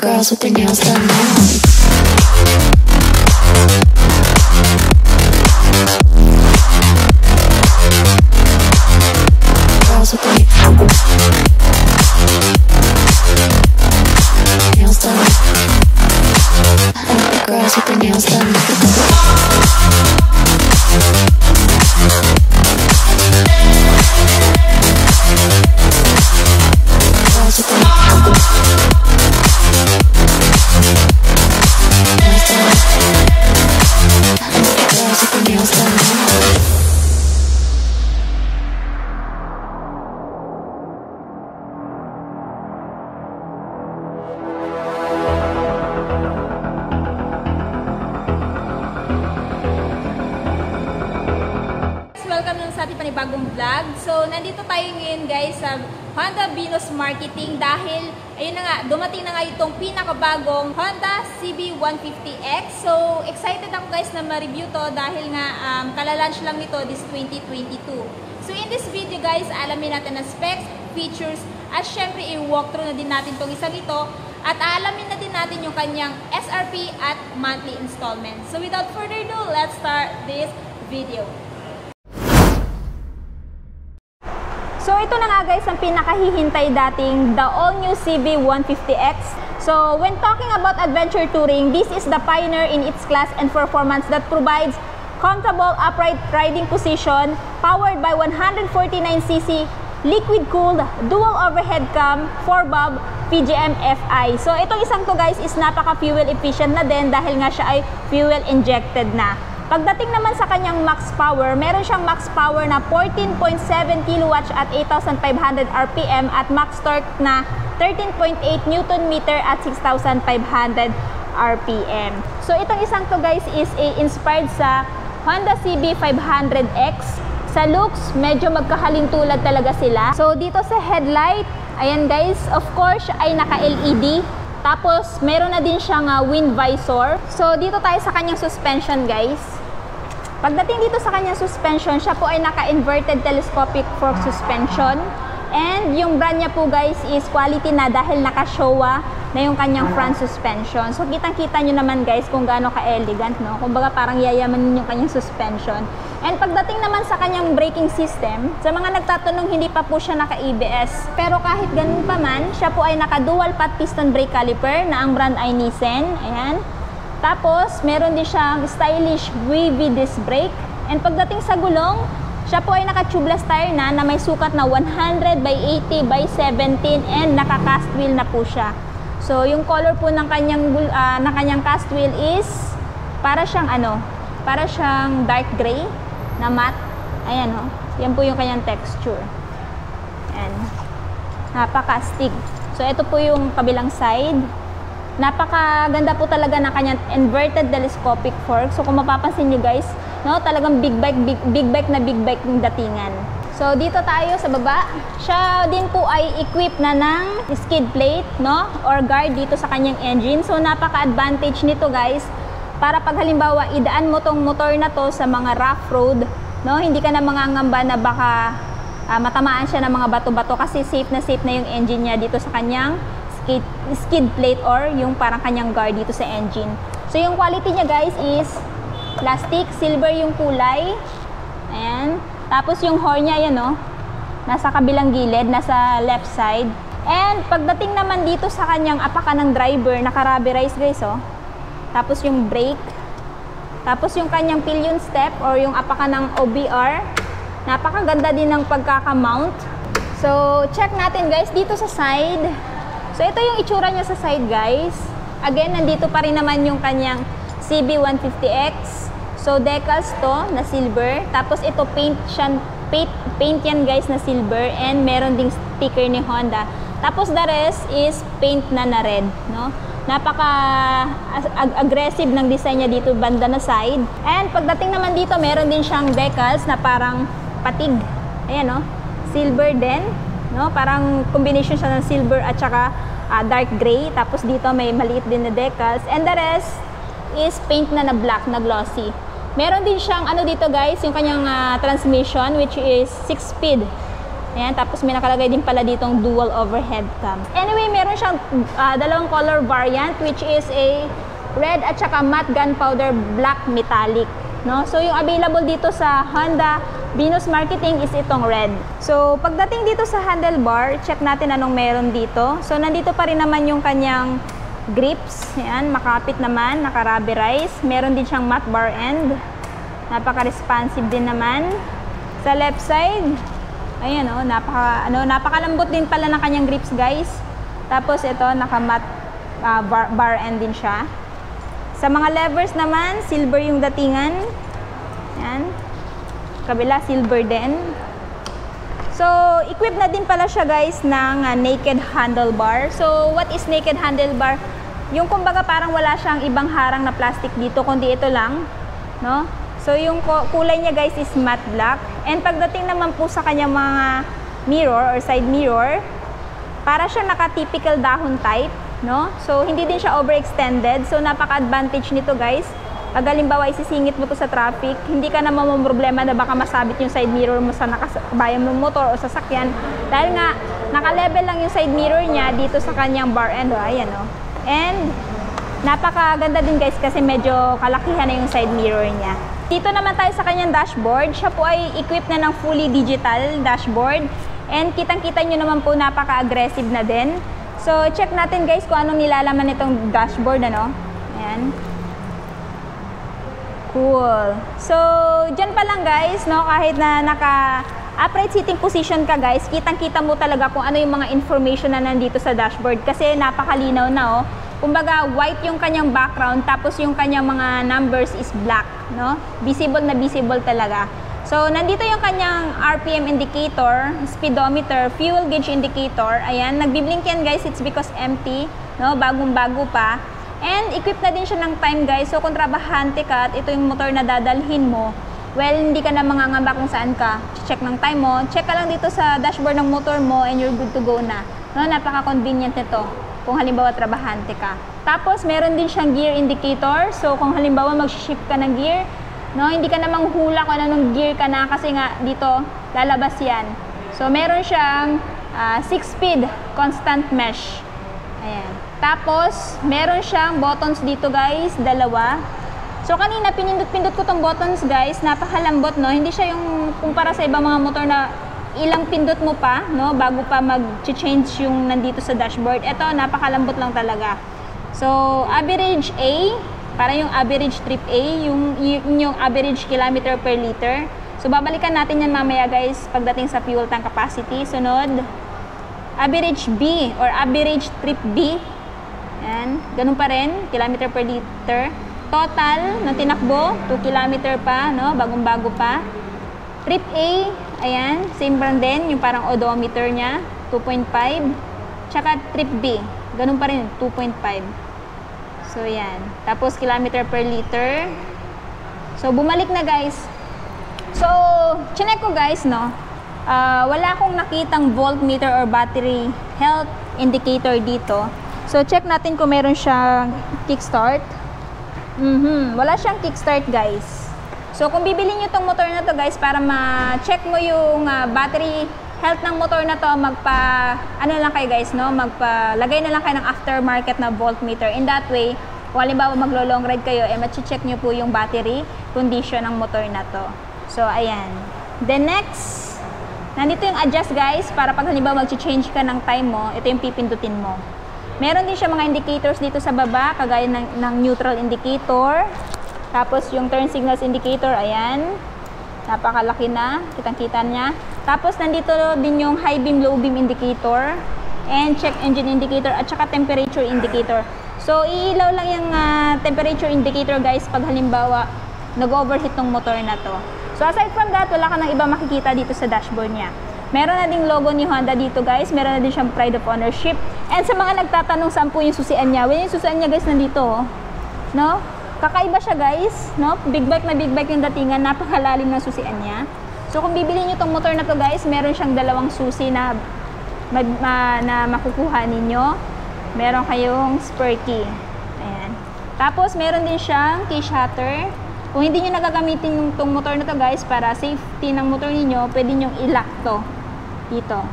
girls with their nails done now. Girls with their nails done. I like the girls with their nails done. Girls with their nails done. Girls with their nails done. Welcome lang sa ating panibagong vlog. So, nandito tayo ngayon guys sa Honda Venus Marketing dahil, ayun na nga, dumating na nga itong pinakabagong Honda CB150X. So, excited ako guys na ma-review to dahil nga kala-launch lang nito this 2022. So, in this video guys, alamin natin ang specs, features, at syempre i-walkthrough na din natin itong isang ito at alamin na din natin yung kanyang SRP at monthly installment. So, without further ado, let's start this video. So, ito na nga guys ang pinakahihintay dating the all-new CB150X. So, when talking about adventure touring, this is the pioneer in its class and performance that provides comfortable upright riding position, powered by 149cc liquid-cooled dual overhead cam 4-valve PGM FI. So, itong isang to guys is napaka-fuel efficient na din dahil nga siya ay fuel injected na. Pagdating naman sa kanyang max power, meron siyang max power na 14.7 kW at 8,500 RPM at max torque na 13.8 Nm at 6,500 RPM. So itong isang to guys is inspired sa Honda CB500X. Sa looks, medyo magkahalintulad talaga sila. So dito sa headlight, ayan guys, of course ay naka-LED. Tapos meron na din siyang wind visor. So dito tayo sa kanyang suspension guys. Pagdating dito sa kanyang suspension, siya po ay naka-inverted telescopic fork suspension. And yung brand niya po guys is quality na dahil naka-Showa na yung kanyang front suspension. So kitang-kita nyo naman guys kung gaano ka-elegant, no? Kumbaga parang yayamanin yung kanyang suspension. And pagdating naman sa kanyang braking system, sa mga nagtatanong hindi pa po siya naka-ABS. Pero kahit ganun pa man, siya po ay naka-dual path piston brake caliper na ang brand ay Nissan. Ayan. Tapos, meron din siyang stylish wavy disc brake. And pagdating sa gulong, siya po ay naka-tubeless tire na may sukat na 100/80/17 and naka-cast wheel na po siya. So, yung color po ng kanyang cast wheel is para siyang para siyang dark gray na matte. Ayan o. Yan po yung kanyang texture. Ayan. Napaka-astig. So, ito po yung kabilang side. Napakaganda po talaga ng kanyang inverted telescopic fork. So kung mapapansin nyo guys, no, talagang big bike ng datingan. So dito tayo sa baba. Siya din po ay equipped na ng skid plate, no, or guard dito sa kanyang engine. So napaka-advantage nito guys para pag halimbawa idaan mo tong motor na to sa mga rough road, no, hindi ka na mangangamba na baka matamaan siya ng mga bato-bato kasi safe na yung engine niya dito sa kanyang skid plate or yung parang kanyang guard dito sa engine. So yung quality niya guys is plastic, silver yung kulay. Ayan. Tapos yung horn niya yan o, nasa kabilang gilid, nasa left side. And pagdating naman dito sa kanyang apakan ng driver, naka-rubberized guys o. Tapos yung brake. Tapos yung kanyang pillion step or yung apakan ng OBR. Napakaganda din ng pagkaka-mount. So check natin guys dito sa side. So, ito yung itsura niya sa side, guys. Again, nandito pa rin naman yung kanyang CB150X. So, decals to na silver. Tapos, ito paint yan, guys, na silver. And meron ding sticker ni Honda. Tapos, the rest is paint na red, no? Napaka-aggressive ng design niya dito, banda na side. And, pagdating naman dito, meron din siyang decals na parang patig. Ayan, no? Silver din. No, parang combination siya ng silver at saka dark gray. Tapos dito may maliit din na decals. And the rest is paint na black, na glossy. Meron din siyang dito guys, yung kanyang transmission which is 6-speed. Ayan, tapos may nakalagay din pala ditong dual overhead cam. Anyway, meron siyang dalawang color variant, which is a red at saka matte gunpowder black metallic. No? So, yung available dito sa Honda Venus Marketing is itong red. So, pagdating dito sa handlebar, check natin anong meron dito. So, nandito pa rin naman yung kanyang grips. Ayan, makapit naman, naka-rubberize. Meron din siyang matte bar end. Napaka-responsive din naman. Sa left side, ayan o, napakalambot din pala ng kanyang grips, guys. Tapos ito, naka-matte bar end din siya. Sa mga levers naman, silver yung datingan. Ayan. Kabila, silver din. So, equipped na din pala siya, guys, ng naked handlebar. So, what is naked handlebar? Yung kumbaga parang wala siyang ibang harang na plastic dito, kundi ito lang, no? So, yung kulay niya, guys, is matte black. And pagdating naman po sa kanyang mga mirror or side mirror, para siyang naka-typical dahon type, no? So, hindi din siya overextended. So, napaka-advantage nito, guys. Pag halimbawa, isisingit mo to sa traffic, hindi ka naman problema na baka masabit yung side mirror mo sa nakabayan mong motor o sasakyan. Dahil nga, naka-level lang yung side mirror niya dito sa kanyang bar end. Ayan, no? And, napakaganda din, guys, kasi medyo kalakihan na yung side mirror niya. Dito naman tayo sa kanyang dashboard. Siya po ay equipped na ng fully digital dashboard. And kitang-kita nyo naman po napaka-aggressive na din. So, check natin, guys, kung anong nilalaman nitong dashboard, ano? Ayan. Cool. So, dyan pa lang, guys, no? Kahit na naka-upright sitting position ka, guys, kitang-kita mo talaga kung ano yung mga information na nandito sa dashboard. Kasi napakalinaw na, oh. Kumbaga, white yung kanyang background, tapos yung kanyang mga numbers is black, no? Visible na visible talaga. So, nandito yung kanyang RPM indicator, speedometer, fuel gauge indicator. Ayan, nagbiblink yan, guys. It's because empty, no? Bagong-bago pa. And, equipped na din siya ng time, guys. So, kung trabahante ka at ito yung motor na dadalhin mo, well, hindi ka na mangangamba kung saan ka. Check ng time mo. Check ka lang dito sa dashboard ng motor mo and you're good to go na. No? Napaka-convenient nito kung halimbawa trabahante ka. Tapos, meron din siyang gear indicator. So, kung halimbawa mag-shift ka ng gear, no, hindi ka namang hula kung anong gear ka na kasi nga dito lalabas yan. So, meron siyang 6-speed constant mesh. Ayan. Tapos, meron siyang buttons dito, guys, dalawa. So, kanina pinindot-pindot ko tong buttons, guys, napakalambot, no? Hindi siya yung kumpara sa ibang mga motor na ilang pindot mo pa, no, bago pa mag-change yung nandito sa dashboard. Ito, napakalambot lang talaga. So, average A, para yung average trip A, yung average kilometer per liter. So, babalikan natin yan mamaya, guys, pagdating sa fuel tank capacity. Sunod, average B or average trip B. Yan, ganun pa rin, kilometer per liter. Total ng tinakbo, 2 kilometer pa, no, bagong-bago pa. Trip A, ayan, same brand din, yung parang odometer niya, 2.5. Tsaka trip B, ganun pa rin, 2.5. So, yan. Tapos, kilometer per liter. So, bumalik na, guys. So, chinek ko, guys, no? Wala akong nakitang voltmeter or battery health indicator dito. So, check natin kung meron siyang kickstart. Wala siyang kickstart, guys. So, kung bibili nyo itong motor na to, guys, para ma-check mo yung battery health ng motor na to, ano lang kayo, guys, no? Magpalagay na lang kayo ng aftermarket na voltmeter. In that way, kung halimbawa maglo-long ride kayo, ma-check nyo po yung battery condition ng motor na to. So, ayan. Then next, nandito yung adjust, guys, para pag halimbawa mag-change ka ng time mo, ito yung pipindutin mo. Meron din siya mga indicators dito sa baba, kagaya ng neutral indicator. Tapos yung turn signals indicator, ayan. Napakalaki na, kitang-kita niya. Tapos nandito din yung high beam, low beam indicator. And check engine indicator at saka temperature indicator. So, iilaw lang yung temperature indicator, guys, pag halimbawa nag-overheat tong motor na to. So, aside from that, wala ka nang iba makikita dito sa dashboard niya. Meron na ding logo ni Honda dito, guys. Meron na din siyang pride of ownership. And sa mga nagtatanong saan po yung susian niya, well, yung susian niya, guys, nandito, oh. No? Kakaiba siya, guys, no? Big bike na big bike yung datingan, napakalalim ng susian niya. So, kung bibili niyo tong motor na to, guys, meron siyang dalawang susi na makukuha ninyo. Meron kayong spare key. Ayan. Tapos, meron din siyang key shutter. Kung hindi nyo nagagamitin yung tong motor na to, guys, para safety ng motor ninyo, pwede nyo i-lock to. dito.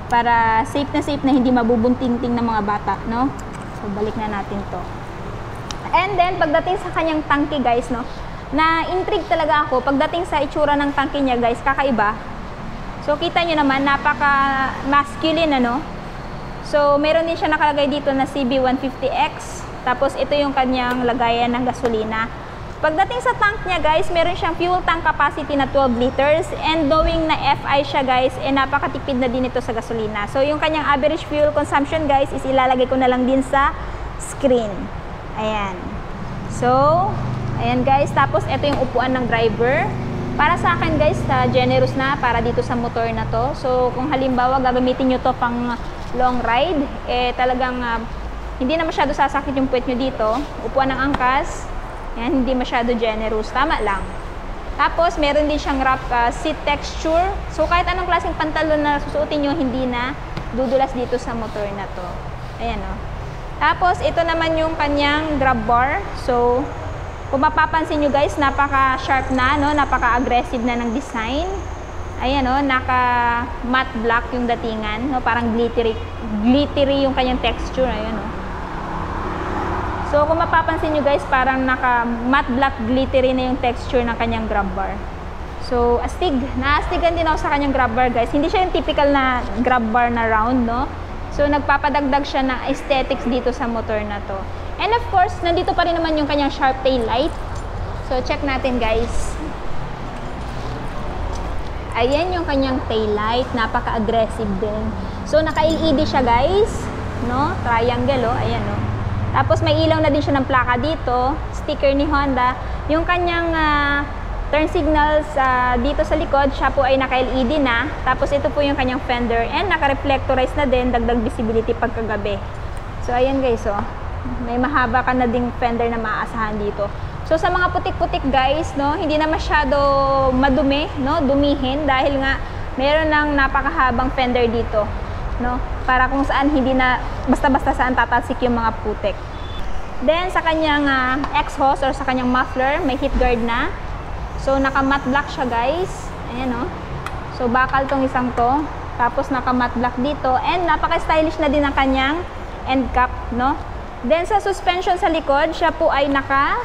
Para safe na hindi mabubunting-ting ng mga bata, no? So, balik na natin to. And then, pagdating sa kanyang tangke, guys, no? Na-intrigue talaga ako. Pagdating sa itsura ng tangke niya, guys, kakaiba. So, kita nyo naman, napaka-masculine, ano? So, meron din siya nakalagay dito na CB150X. Tapos, ito yung kanyang lagayan ng gasolina. Pagdating sa tank niya, guys, meron siyang fuel tank capacity na 12 liters. And knowing na FI siya, guys, napakatipid na din ito sa gasolina. So, yung kanyang average fuel consumption, guys, is ilalagay ko na lang din sa screen. Ayan. So, ayan, guys. Tapos, ito yung upuan ng driver. Para sa akin, guys, generous na para dito sa motor na to. So, kung halimbawa, gagamitin nyo to pang long ride, talagang hindi na masyado sasakit yung puwet nyo dito. Upuan ng angkas. Yan, hindi masyado generous. Tama lang. Tapos, meron din siyang wrap seat texture. So, kahit anong klaseng pantalon na susuotin nyo, hindi na dudulas dito sa motor na to. Ayan, o. Tapos, ito naman yung kanyang grab bar. So, kung mapapansin nyo, guys, napaka-sharp na, no? Napaka-aggressive na ng design. Ayan, o. Naka-matte black yung datingan. No? Parang glittery yung kanyang texture. Ayan, o. So, kung mapapansin nyo, guys, parang naka-matte black glittery na yung texture ng kanyang grab bar. So, astig. Naastigan din ako sa kanyang grab bar, guys. Hindi siya yung typical na grab bar na round, no? So, nagpapadagdag siya ng aesthetics dito sa motor na to. And of course, nandito pa rin naman yung kanyang sharp tail light. So, check natin, guys. Ayan yung kanyang tail light. Napaka-aggressive din. So, naka-LED siya, guys. No? Triangle, oh. Ayan, oh. Tapos may ilaw na din siya ng plaka dito, sticker ni Honda. Yung kanyang turn signals dito sa likod, siya po ay naka-LED na. Tapos ito po yung kanyang fender and naka-reflectorize na din, dagdag visibility pagkagabi. So ayan, guys, oh. May mahaba ka na ding fender na maaasahan dito. So sa mga putik-putik, guys, no, hindi na masyado madumi, no, dumihin dahil nga meron ng napakahabang fender dito. No? Para kung saan hindi na basta-basta saan tatalsik yung mga putik. Then sa kanyang exhaust or sa kanyang muffler, may heat guard na. So naka-matte black siya, guys. Ayan, oh. So bakal tong isang to. Tapos naka-matte black dito and napaka-stylish na din ang kanyang end cap, no? Then sa suspension sa likod, siya po ay naka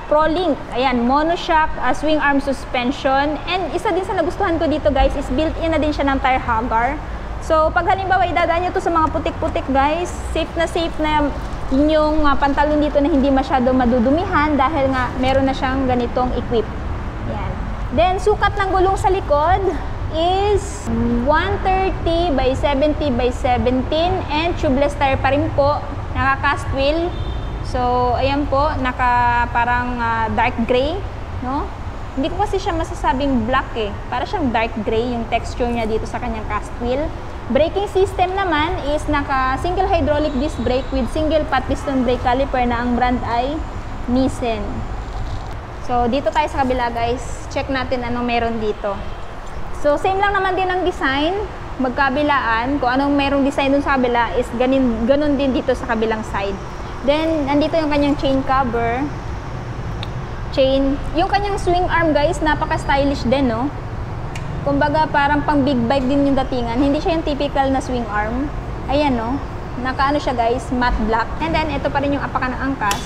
Pro-Link. Ayan, monoshock swing arm suspension. And isa din sa nagustuhan ko dito, guys, is built-in na din siya ng tire hugger. So, pag halimbawa idadaan nyo to sa mga putik-putik, guys, safe na yung pantalon dito na hindi masyado madudumihan dahil nga meron na siyang ganitong equip. Yan. Then, sukat ng gulong sa likod is 130 by 70 by 17 and tubeless tire pa rin po. Naka-cast wheel. So, ayan po, parang dark gray, no? Hindi ko kasi siya masasabing black, eh. Para siyang dark gray yung texture niya dito sa kanyang cast wheel. Braking system naman is naka single hydraulic disc brake with single pot piston brake caliper na ang brand ay Nissin. So dito tayo sa kabila, guys. Check natin anong meron dito. So same lang naman din ang design, magkabilaan. Kung anong merong design dun sa kabila is ganun din dito sa kabilang side. Then nandito yung kanyang chain cover. Yung kanyang swing arm, guys, napaka-stylish din, no? Kumbaga, parang pang big bike din yung datingan. Hindi siya yung typical na swing arm. Ayan, no? Nakaano siya, guys, matte black. And then, ito pa rin yung apakan ng angkas.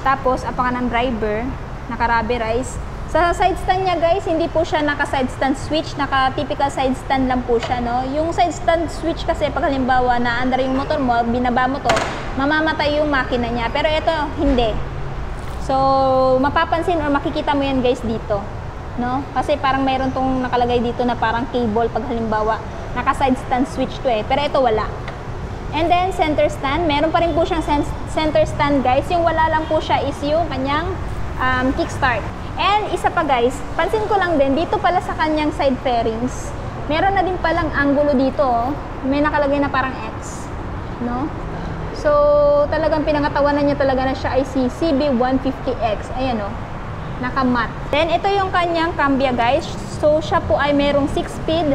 Tapos, apakan ng driver. Naka-rubberize. Sa side stand niya, guys, hindi po siya naka-side stand switch. Naka-typical side stand lang po siya, no? Yung side stand switch kasi, pag halimbawa, naandar yung motor mo, binaba mo to, mamamatay yung makina niya. Pero ito, hindi. So, mapapansin or makikita mo yan, guys, dito. No? Kasi parang mayroon tong nakalagay dito na parang cable pag halimbawa naka-side stand switch to, eh. Pero ito wala. And then, center stand. Meron pa rin po siyang center stand, guys. Yung wala lang po siya is yung kanyang kickstart. And isa pa, guys, pansin ko lang din, dito pala sa kanyang side fairings, meron na din palang angulo dito, oh. May nakalagay na parang X. No? So, talagang pinangatawanan niya talaga na siya ay si CB150X. Ayan, oh. Naka-matte. Then, ito yung kanyang cambia, guys. So, siya po ay merong 6-speed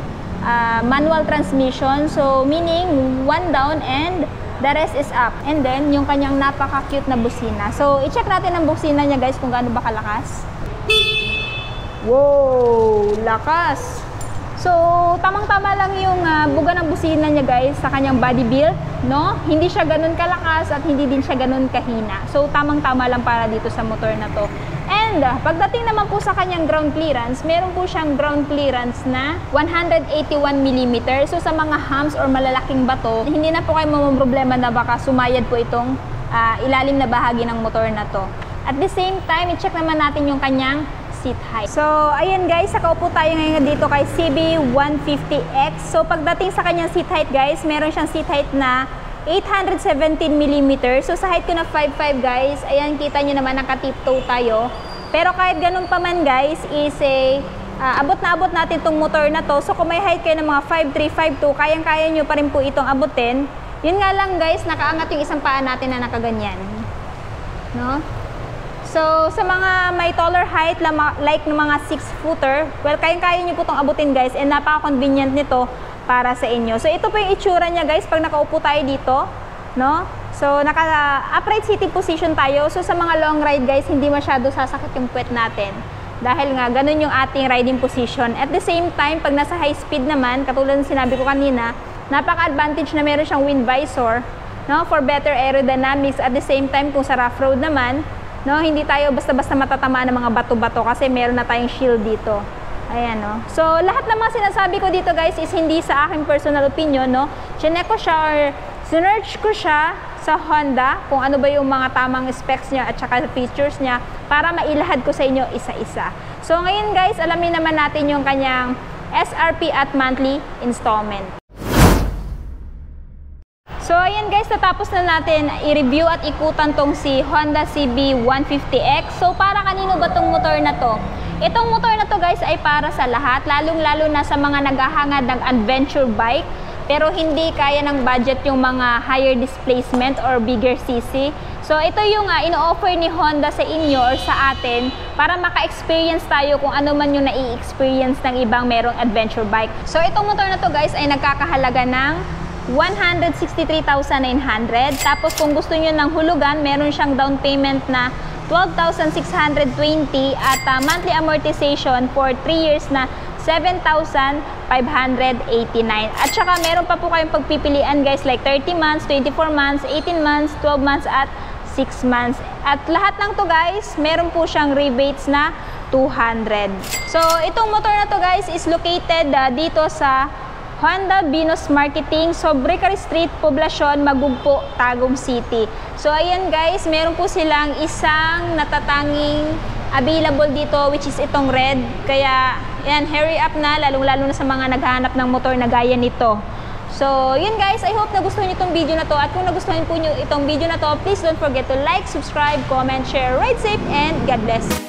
manual transmission. So, meaning, 1 down and the rest is up. And then, yung kanyang napaka-cute na busina. So, i-check natin ang busina niya, guys, kung gaano ba kalakas. Wow! Lakas! So, tamang-tama lang lang yung buga ng busina niya guys sa kanyang body build, no? Hindi siya ganun kalakas at hindi din siya ganun kahina. So tamang-tama lang para dito sa motor na to. And pagdating naman po sa kanyang ground clearance, meron po siyang ground clearance na 181mm. So sa mga humps or malalaking bato, hindi na po kayo mamroblema na baka sumayad po itong ilalim na bahagi ng motor na to. At the same time, i-check naman natin yung kanyang seat height. So ayan guys, nakaupo tayo ngayon dito kay CB150X. So pagdating sa kanyang seat height guys, meron siyang seat height na 817mm. So sa height ko na 5'5 guys, ayan kita nyo naman naka-tiptoe tayo. Pero kahit ganun pa man guys, is abot na abot natin tong motor na to. So kung may height kayo ng mga 5'3", 5'2", kayang-kaya nyo pa rin po itong abutin. Yun nga lang guys, nakaangat yung isang paa natin na nakaganyan. No? So sa mga may taller height, like ng mga 6-footer, well kayang-kaya nyo po itong abutin guys, and napaka-convenient nito para sa inyo. So ito po yung itsura niya guys pag nakaupo tayo dito, no? So naka-upright sitting position tayo. So sa mga long ride guys, hindi masyado sasakit yung puwet natin. Dahil nga ganun yung ating riding position. At the same time, pag nasa high speed naman, katulad ng sinabi ko kanina, napaka-advantage na meron siyang wind visor, no? For better aerodynamics. At the same time, kung sa rough road naman, no, hindi tayo basta-basta matatamaan ng mga bato-bato kasi meron na tayong shield dito. Ayan, no. So, lahat ng mga sinasabi ko dito, guys, is hindi sa aking personal opinion, no. Chinek ko siya or sinearch ko siya sa Honda kung ano ba yung mga tamang specs niya at saka features niya para mailahad ko sa inyo isa-isa. So, ngayon, guys, alamin naman natin yung kanyang SRP at monthly installment. So, ayan guys, natapos na natin i-review at ikutan tong si Honda CB150X. So, para kanino ba tong motor na to? Itong motor na to guys ay para sa lahat, lalong-lalo na sa mga naghahangad ng adventure bike, pero hindi kaya ng budget yung mga higher displacement or bigger cc. So, ito yung ino-offer ni Honda sa inyo or sa atin para maka-experience tayo kung ano man yung nai-experience ng ibang merong adventure bike. So, itong motor na to guys ay nagkakahalaga ng 163,900. Tapos kung gusto nyo ng hulugan, meron siyang down payment na 12,620 at monthly amortization for 3 years na 7,589. At saka meron pa po kayong pagpipilian guys, like 30 months, 24 months, 18 months, 12 months at 6 months. At lahat ng to guys, meron po siyang rebates na 200. So itong motor na to guys is located dito sa Honda Venus Marketing, Sobricary Street, Poblacion, Magugpo, Tagum City. So ayan guys, meron po silang isang natatanging available dito which is itong red. Kaya yan, hurry up na, lalong-lalo na sa mga naghahanap ng motor na gaya nito. So yun guys, I hope nagustuhan niyo itong video na to. At kung nagustuhan po niyo itong video na to, please don't forget to like, subscribe, comment, share, ride safe, and God bless!